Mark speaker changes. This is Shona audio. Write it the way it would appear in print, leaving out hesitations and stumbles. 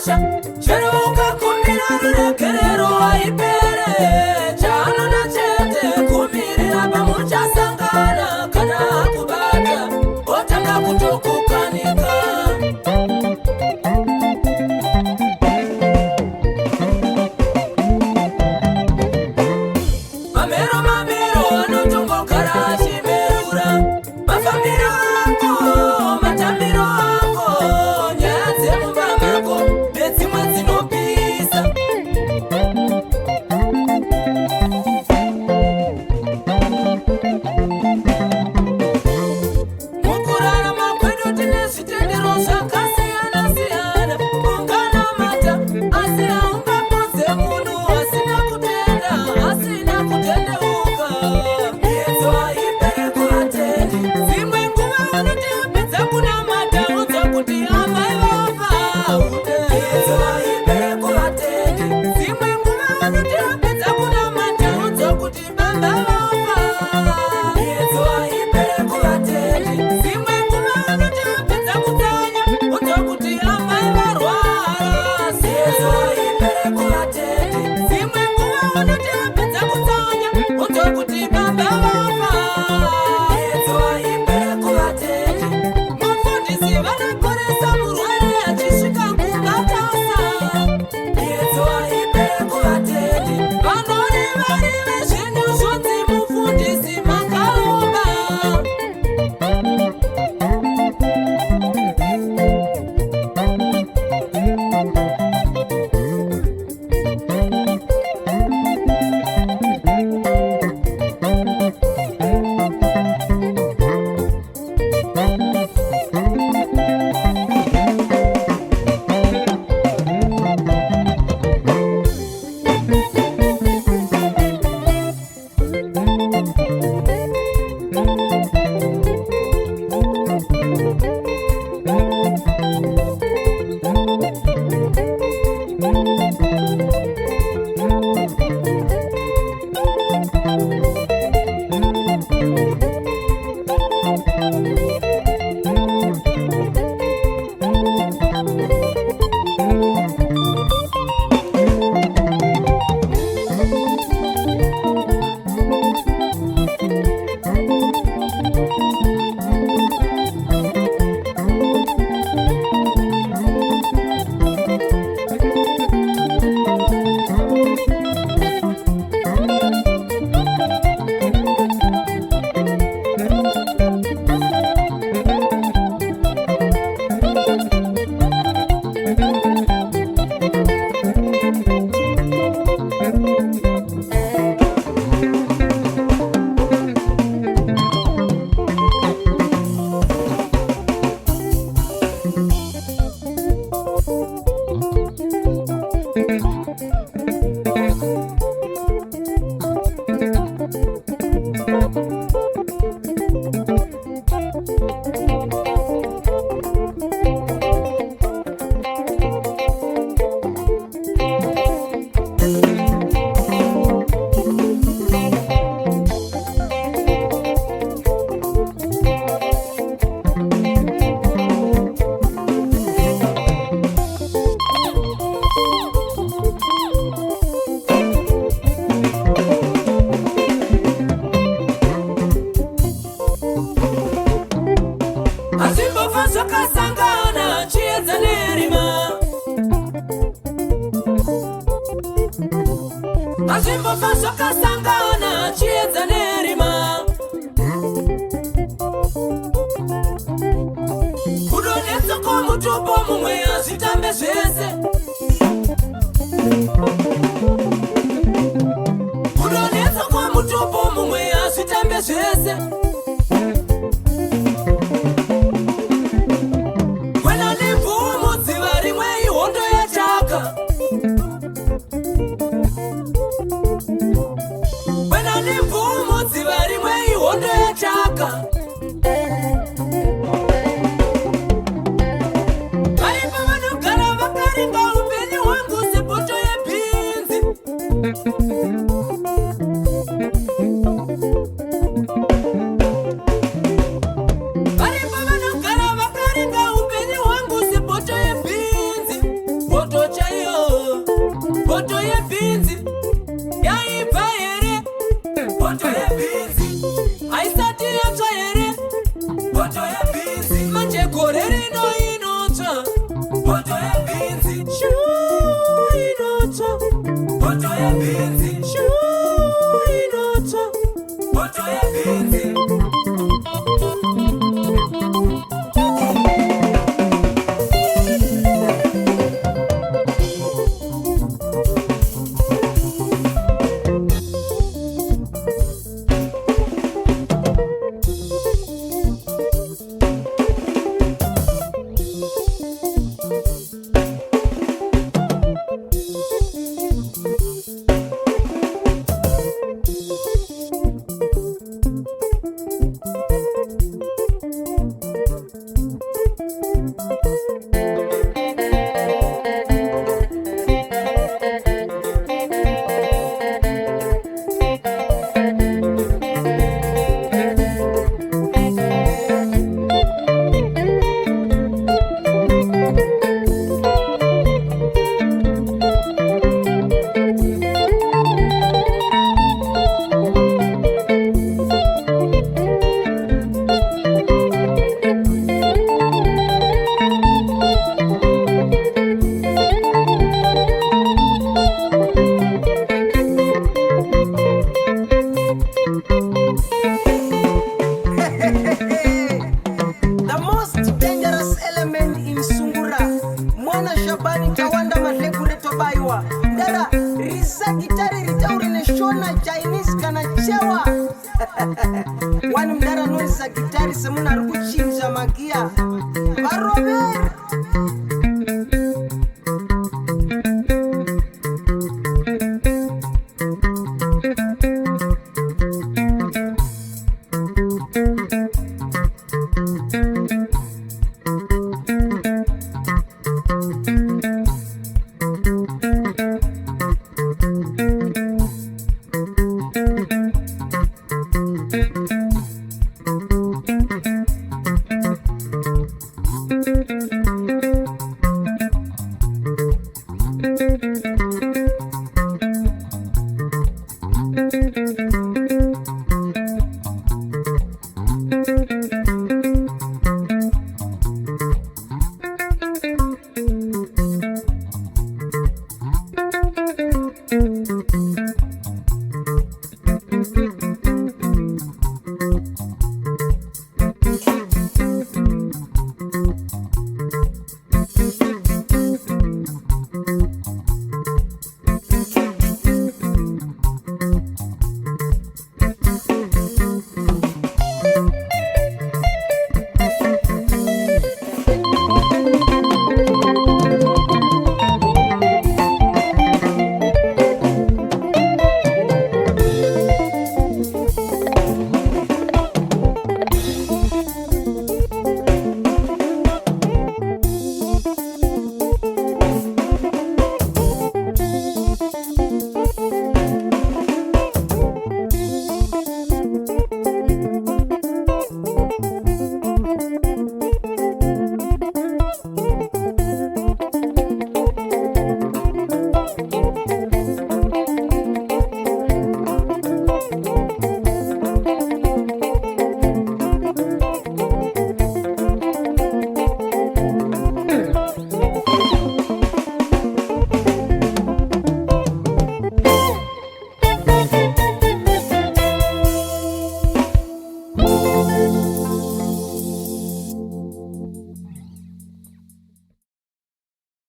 Speaker 1: Masha Cheruka kumira rurekerero aipere Chano na chete kumirira pamucha sangana Kana kubata otanga kutokukanika Mamero mamero anotungo karashi merura Mafamiro ako, matambiro ako Nyaze mubamako, beti mwazino pisa Mukurara makwedo tinesi tendero shakasi anasiyana Ungana mata, asina ungapoze munu Asina kutenda, asina kutende uka Yezo aipere kuatende Zimwe nguwa unuti upeza kuna mata Uza kuti amai wafa ude Yezo aipere kuatende Zimwe nguwa unuti upeza kuna mata Uza kuti bamba wafa Yezo aipere kuatende Zimwe nguwa unuti upeza kutanya Uza kuti amai warwara Yezo aipere kuatende Zimwe nguwa unuti upeza kutanya Uza kuti bamba wafa Yezo aipere kuatende Mufundisi vanakoresa murwere achishika kubatasa Yezo aipere kuatende Vanori vari vezvinhu zvonzi mufundisi makaomba Azimbofa zvakasangana chiedza nerima Azimbofa zvakasangana chiedza nerima Kudonetsa kwomutupo mumwe azvitambe zvese Kudonetsa kwomutupo mumwe azvitambe zvese Paipa vanogara vakaringa upenyu hwangu sepoto yebhinzi poto ebinzi shuinoto poto ebinzi shuinoto poto ebinzi.
Speaker 2: Tawanda Tobayiwa Ndara risa gitari ritauri neshona Chinese kana chewa Wani mdara nurisa gitari semuna rukuchinja magia Baru